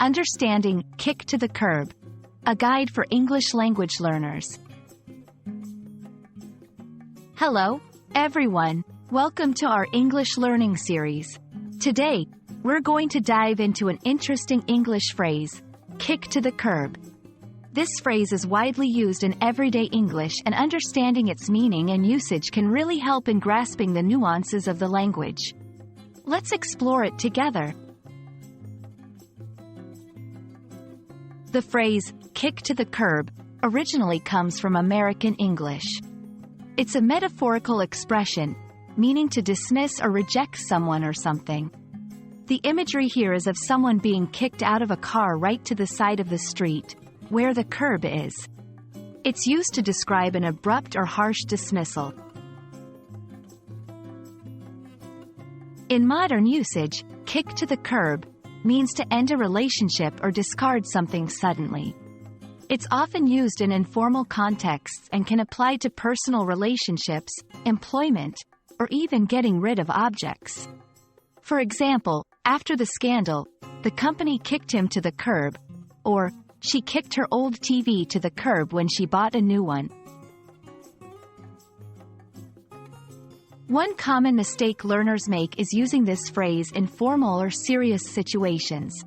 Understanding kick to the curb. A guide for English language learners. Hello, everyone. Welcome to our English learning series. Today, we're going to dive into an interesting English phrase, kick to the curb. This phrase is widely used in everyday English, and understanding its meaning and usage can really help in grasping the nuances of the language. Let's explore it together. The phrase, kick to the curb, originally comes from American English. It's a metaphorical expression, meaning to dismiss or reject someone or something. The imagery here is of someone being kicked out of a car right to the side of the street, where the curb is. It's used to describe an abrupt or harsh dismissal. In modern usage, kick to the curb means to end a relationship or discard something suddenly. It's often used in informal contexts and can apply to personal relationships, employment, or even getting rid of objects. For example, after the scandal, the company kicked him to the curb, or she kicked her old TV to the curb when she bought a new one. One common mistake learners make is using this phrase in formal or serious situations.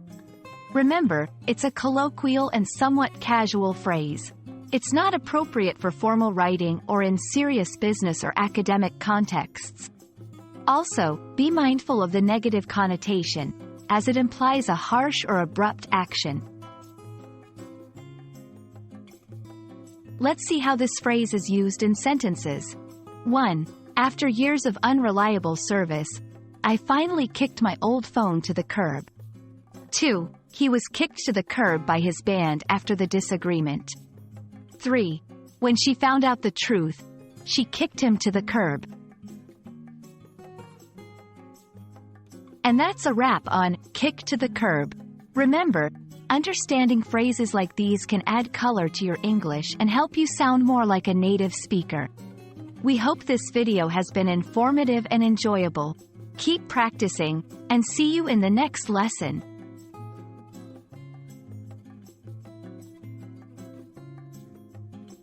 Remember, it's a colloquial and somewhat casual phrase. It's not appropriate for formal writing or in serious business or academic contexts. Also, be mindful of the negative connotation, as it implies a harsh or abrupt action. Let's see how this phrase is used in sentences. 1. After years of unreliable service, I finally kicked my old phone to the curb. 2. He was kicked to the curb by his band after the disagreement. 3. When she found out the truth, she kicked him to the curb. And that's a wrap on kick to the curb. Remember, understanding phrases like these can add color to your English and help you sound more like a native speaker. We hope this video has been informative and enjoyable. Keep practicing, and see you in the next lesson.